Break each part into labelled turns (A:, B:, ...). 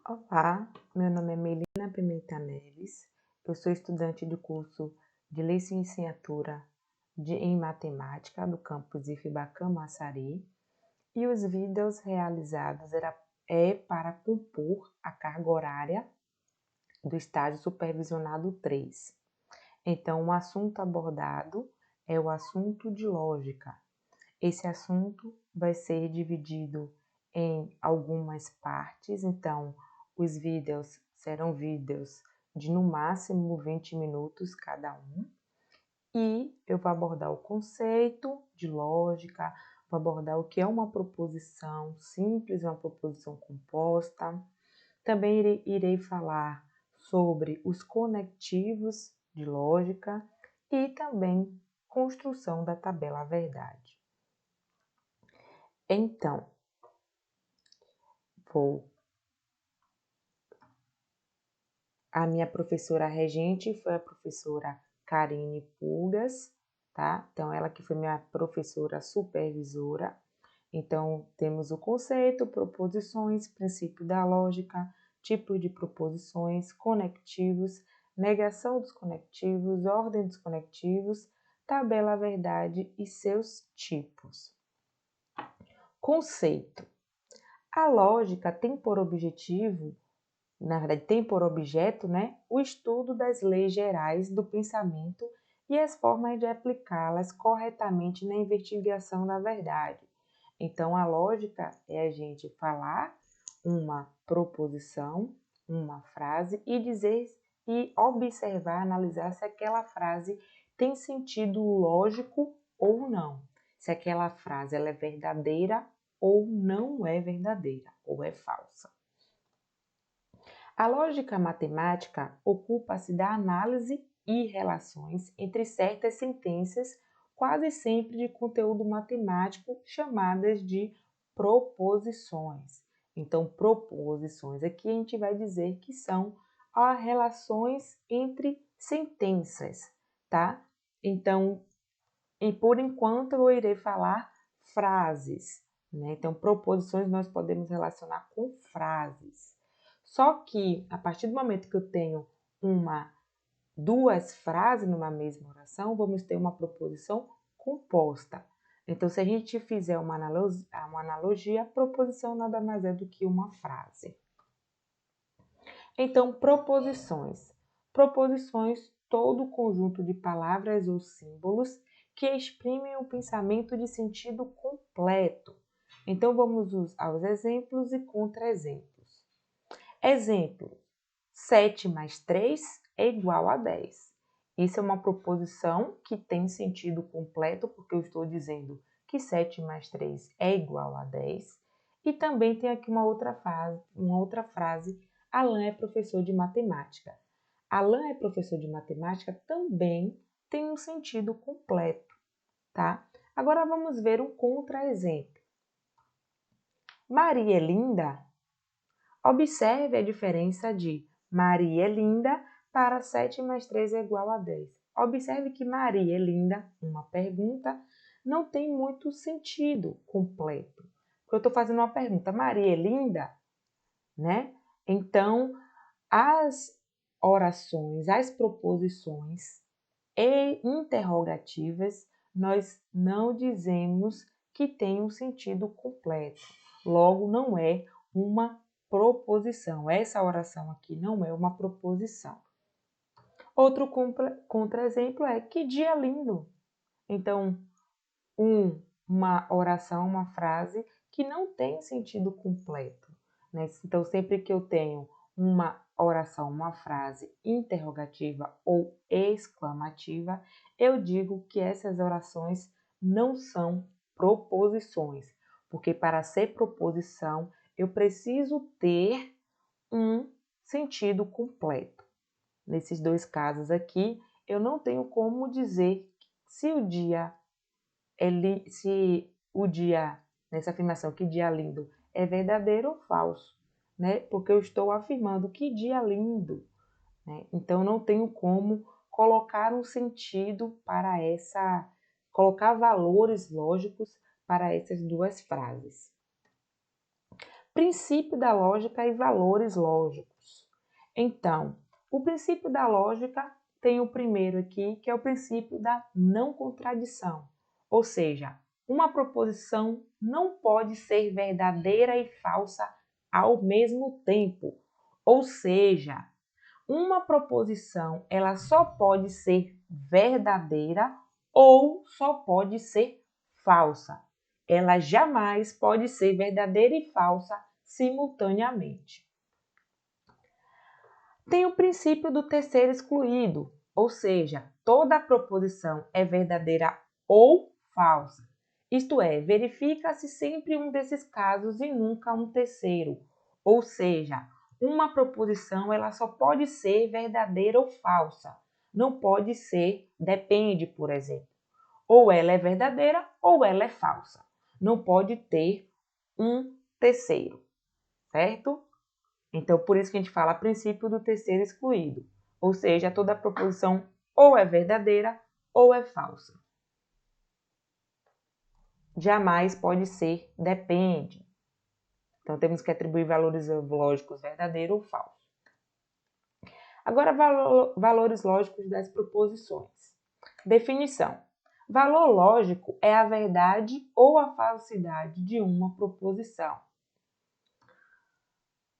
A: Olá, meu nome é Melina Pimenta Neves, eu sou estudante do curso de licenciatura em matemática do campus IFBA Camaçari e os vídeos realizados para compor a carga horária do estágio supervisionado 3. Então, o assunto abordado é o assunto de lógica. Esse assunto vai ser dividido em algumas partes, então os vídeos serão vídeos de no máximo 20 minutos cada um, e eu vou abordar o conceito de lógica, vou abordar o que é uma proposição simples, uma proposição composta. Também irei falar sobre os conectivos de lógica e também construção da tabela verdade. Então, a minha professora regente foi a professora Karine Pulgas, tá? Então, ela que foi minha professora supervisora. Então, temos o conceito, proposições, princípio da lógica, tipo de proposições, conectivos, negação dos conectivos, ordem dos conectivos, tabela verdade e seus tipos. Conceito. A lógica tem por objetivo, na verdade tem por objeto, o estudo das leis gerais do pensamento e as formas de aplicá-las corretamente na investigação da verdade. Então, a lógica é a gente falar uma proposição, uma frase e dizer e observar, analisar se aquela frase tem sentido lógico ou não. Se aquela frase ela é verdadeira ou não é verdadeira, ou é falsa. A lógica matemática ocupa-se da análise e relações entre certas sentenças, quase sempre de conteúdo matemático, chamadas de proposições. Então, proposições aqui a gente vai dizer que são as relações entre sentenças, tá? Então, e por enquanto eu irei falar frases, né? Então, proposições nós podemos relacionar com frases. Só que a partir do momento que eu tenho duas frases numa mesma oração, vamos ter uma proposição composta. Então, se a gente fizer uma analogia, a proposição nada mais é do que uma frase. Então, proposições. Proposições, todo o conjunto de palavras ou símbolos que exprimem o pensamento de sentido completo. Então, vamos aos exemplos e contra-exemplos. Exemplo: 7 mais 3 é igual a 10. Isso é uma proposição que tem sentido completo, porque eu estou dizendo que 7 mais 3 é igual a 10. E também tem aqui uma outra frase, Alan é professor de matemática. Alan é professor de matemática também tem um sentido completo, tá? Agora vamos ver um contra-exemplo. Maria é linda? Observe a diferença de Maria é linda para 7 mais 3 é igual a 10. Observe que Maria é linda, uma pergunta, não tem muito sentido completo. Porque eu estou fazendo uma pergunta, Maria é linda? Né? Então, as orações, as proposições e interrogativas, nós não dizemos que tem um sentido completo. Logo, não é uma proposição. Essa oração aqui não é uma proposição. Outro contra-exemplo é que dia lindo. Então, uma oração, uma frase que não tem sentido completo, né? Então, sempre que eu tenho uma oração, uma frase interrogativa ou exclamativa, eu digo que essas orações não são proposições, porque para ser proposição eu preciso ter um sentido completo. Nesses dois casos aqui, eu não tenho como dizer se o dia nessa afirmação que dia lindo é verdadeiro ou falso, né? Porque eu estou afirmando que dia lindo, né? Então não tenho como colocar um sentido para colocar valores lógicos para essas duas frases. Princípio da lógica e valores lógicos. Então, o princípio da lógica tem o primeiro aqui, que é o princípio da não contradição. Ou seja, uma proposição não pode ser verdadeira e falsa ao mesmo tempo. Ou seja, uma proposição ela só pode ser verdadeira ou só pode ser falsa. Ela jamais pode ser verdadeira e falsa simultaneamente. Tem o princípio do terceiro excluído, ou seja, toda proposição é verdadeira ou falsa. Isto é, verifica-se sempre um desses casos e nunca um terceiro. Ou seja, uma proposição ela só pode ser verdadeira ou falsa. Não pode ser depende, por exemplo. Ou ela é verdadeira ou ela é falsa. Não pode ter um terceiro, certo? Então, por isso que a gente fala princípio do terceiro excluído. Ou seja, toda proposição ou é verdadeira ou é falsa. Jamais pode ser depende. Então, temos que atribuir valores lógicos verdadeiro ou falso. Agora, valores lógicos das proposições. Definição. Valor lógico é a verdade ou a falsidade de uma proposição.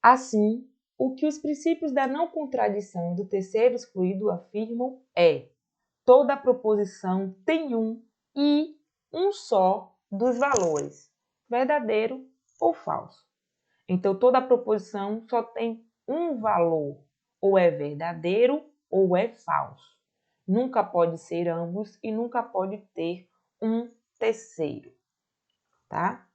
A: Assim, o que os princípios da não contradição e do terceiro excluído afirmam é: toda proposição tem um e um só dos valores, verdadeiro ou falso. Então, toda proposição só tem um valor, ou é verdadeiro ou é falso. Nunca pode ser ambos e nunca pode ter um terceiro, tá?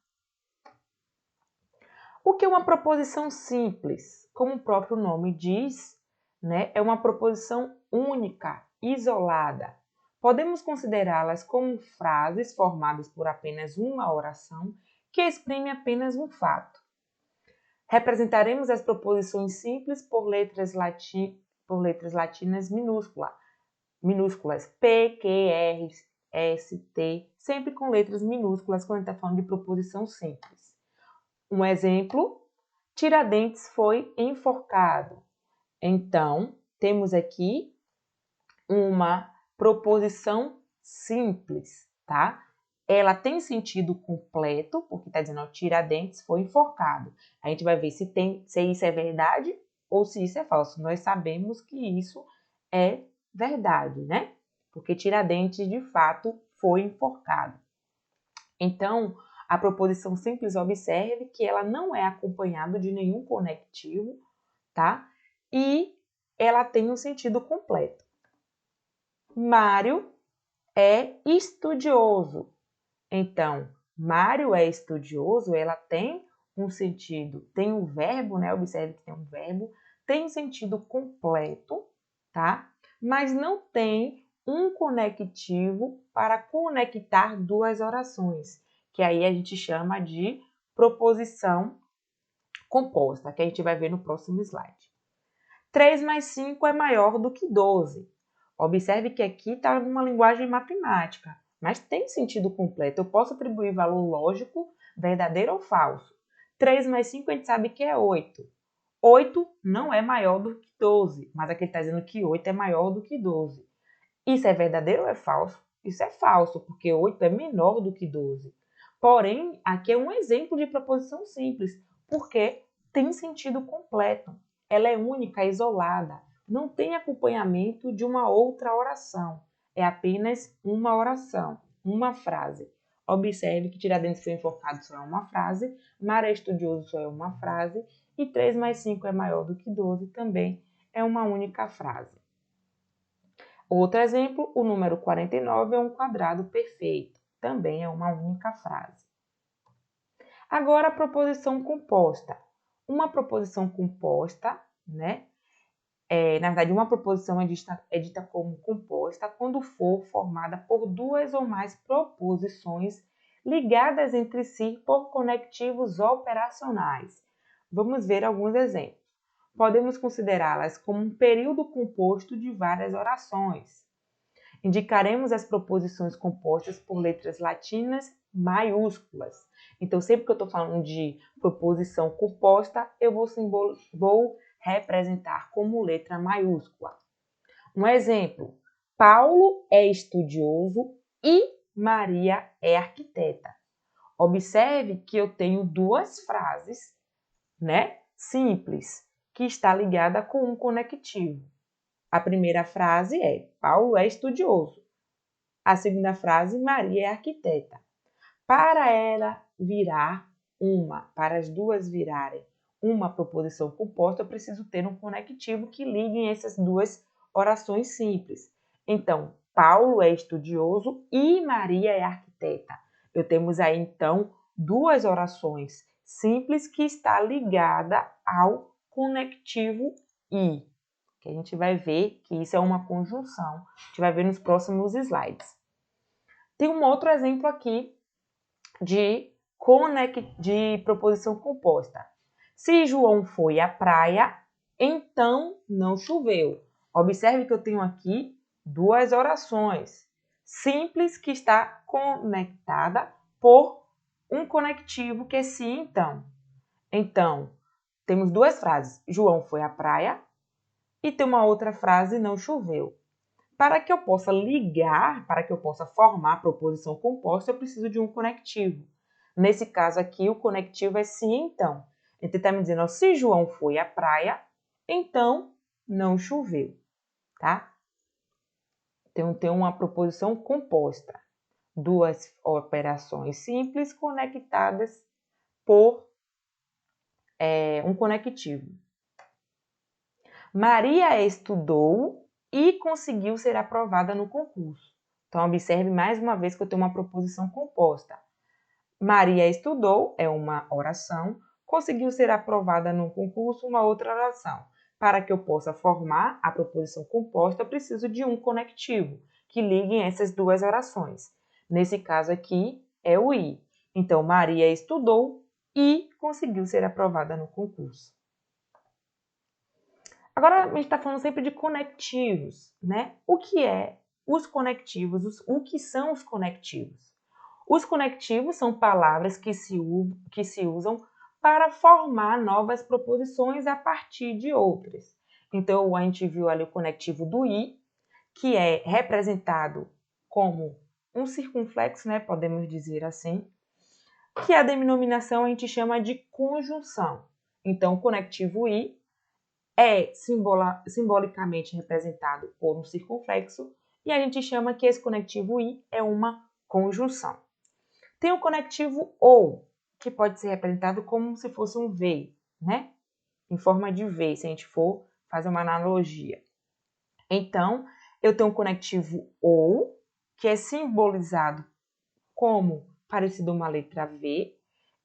A: O que é uma proposição simples? Como o próprio nome diz, né, é uma proposição única, isolada. Podemos considerá-las como frases formadas por apenas uma oração que exprime apenas um fato. Representaremos as proposições simples por letras latinas minúsculas, P, Q, R, S, T, sempre com letras minúsculas quando a gente está falando de proposição simples. Um exemplo, Tiradentes foi enforcado. Então, temos aqui uma proposição simples, tá? Ela tem sentido completo, porque está dizendo, ó, Tiradentes foi enforcado. A gente vai ver se isso é verdade ou se isso é falso. Nós sabemos que isso é verdade, né? Porque Tiradentes, de fato, foi enforcado. Então, a proposição simples, observe que ela não é acompanhada de nenhum conectivo, tá? E ela tem um sentido completo. Mário é estudioso. Então, Mário é estudioso, ela tem um sentido, tem um verbo, né? Observe que tem um verbo, tem um sentido completo, tá? Mas não tem um conectivo para conectar duas orações, que aí a gente chama de proposição composta, que a gente vai ver no próximo slide. 3 mais 5 é maior do que 12. Observe que aqui está numa linguagem matemática, mas tem sentido completo. Eu posso atribuir valor lógico, verdadeiro ou falso. 3 mais 5 a gente sabe que é 8. 8 não é maior do que 12, mas aqui ele está dizendo que 8 é maior do que 12. Isso é verdadeiro ou é falso? Isso é falso, porque 8 é menor do que 12. Porém, aqui é um exemplo de proposição simples, porque tem sentido completo. Ela é única, isolada, não tem acompanhamento de uma outra oração. É apenas uma oração, uma frase. Observe que Tiradentes foi enforcado só é uma frase, Mário é estudioso só é uma frase, e 3 mais 5 é maior do que 12 também é uma única frase. Outro exemplo, o número 49 é um quadrado perfeito. Também é uma única frase. Agora, a proposição composta. Uma proposição composta, né? Na verdade, uma proposição é dita como composta quando for formada por duas ou mais proposições ligadas entre si por conectivos operacionais. Vamos ver alguns exemplos. Podemos considerá-las como um período composto de várias orações. Indicaremos as proposições compostas por letras latinas maiúsculas. Então, sempre que eu estou falando de proposição composta, eu vou representar como letra maiúscula. Um exemplo: Paulo é estudioso e Maria é arquiteta. Observe que eu tenho duas frases, né, simples, que está ligada com um conectivo. A primeira frase é: Paulo é estudioso. A segunda frase: Maria é arquiteta. Para as duas virarem uma proposição composta, eu preciso ter um conectivo que ligue essas duas orações simples. Então, Paulo é estudioso e Maria é arquiteta. Temos aí, então, duas orações simples que está ligada ao conectivo e, que a gente vai ver que isso é uma conjunção. A gente vai ver nos próximos slides. Tem um outro exemplo aqui de proposição composta. Se João foi à praia, então não choveu. Observe que eu tenho aqui duas orações simples que está conectada por um conectivo que é se então. Então, temos duas frases. João foi à praia e tem uma outra frase, não choveu. Para que eu possa ligar, para que eu possa formar a proposição composta, eu preciso de um conectivo. Nesse caso aqui, o conectivo é se então. Ele está me dizendo, ó, se João foi à praia, então não choveu, tá? Então, tem uma proposição composta. Duas operações simples conectadas por um conectivo. Maria estudou e conseguiu ser aprovada no concurso. Então, observe mais uma vez que eu tenho uma proposição composta. Maria estudou é uma oração, conseguiu ser aprovada no concurso, uma outra oração. Para que eu possa formar a proposição composta, eu preciso de um conectivo que ligue essas duas orações. Nesse caso aqui, é o i. Então, Maria estudou e conseguiu ser aprovada no concurso. Agora, a gente está falando sempre de conectivos, né? O que é os conectivos? O que são os conectivos? Os conectivos são palavras que se usam para formar novas proposições a partir de outras. Então, a gente viu ali o conectivo do i, que é representado como um circunflexo, né? Podemos dizer assim, que a denominação a gente chama de conjunção. Então, o conectivo i é simbolicamente representado por um circunflexo e a gente chama que esse conectivo i é uma conjunção. Tem o conectivo ou, que pode ser representado como se fosse um V, né? Em forma de V, se a gente for fazer uma analogia. Então, eu tenho um conectivo ou, que é simbolizado como parecido a uma letra V,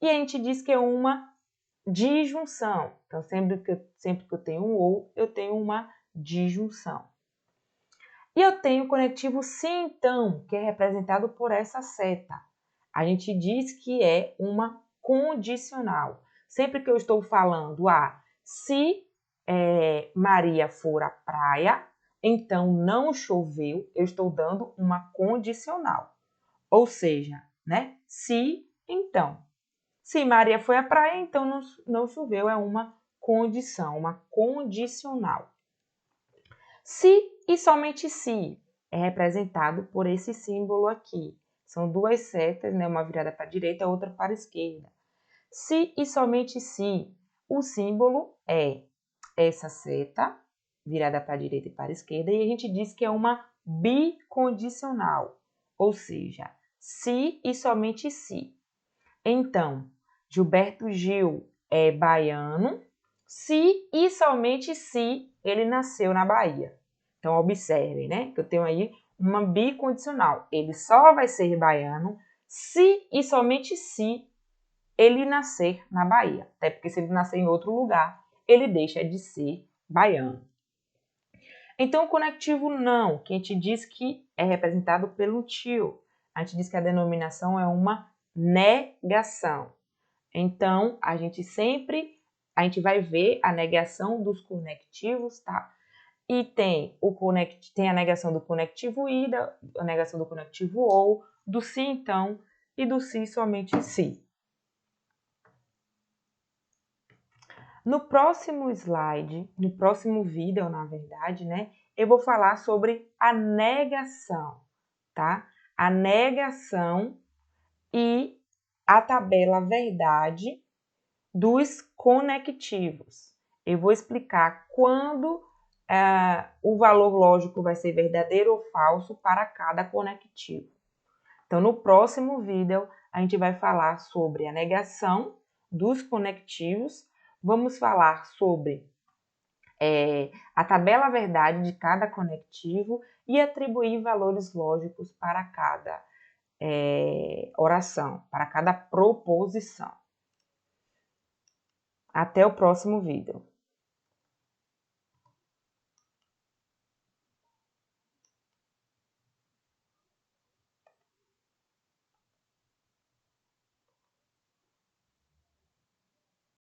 A: e a gente diz que é uma disjunção. Então, sempre que eu tenho um ou, eu tenho uma disjunção. E eu tenho o conectivo se então, que é representado por essa seta. A gente diz que é uma condicional. Sempre que eu estou falando, se Maria for à praia, então não choveu, eu estou dando uma condicional. Ou seja, né? Se, então. Se Maria foi à praia, então não choveu, é uma condição, uma condicional. Se e somente se é representado por esse símbolo aqui. São duas setas, né? Uma virada para a direita, a outra para a esquerda. Se e somente se, o símbolo é essa seta, virada para a direita e para a esquerda, e a gente diz que é uma bicondicional, ou seja, se e somente se. Então, Gilberto Gil é baiano se e somente se ele nasceu na Bahia. Então, observem, né? Que eu tenho aí uma bicondicional. Ele só vai ser baiano se e somente se ele nascer na Bahia. Até porque se ele nascer em outro lugar, ele deixa de ser baiano. Então, o conectivo não, que a gente diz que é representado pelo tio. A gente diz que a denominação é uma negação. Então, a gente vai ver a negação dos conectivos, tá? E tem a negação do conectivo e, a negação do conectivo ou, do se então e do se somente se. No próximo slide, no próximo vídeo, na verdade, né, eu vou falar sobre a negação, tá? A negação e a tabela verdade dos conectivos. Eu vou explicar quando o valor lógico vai ser verdadeiro ou falso para cada conectivo. Então, no próximo vídeo, a gente vai falar sobre a negação dos conectivos, vamos falar sobre a tabela verdade de cada conectivo e atribuir valores lógicos para cada oração, para cada proposição. Até o próximo vídeo.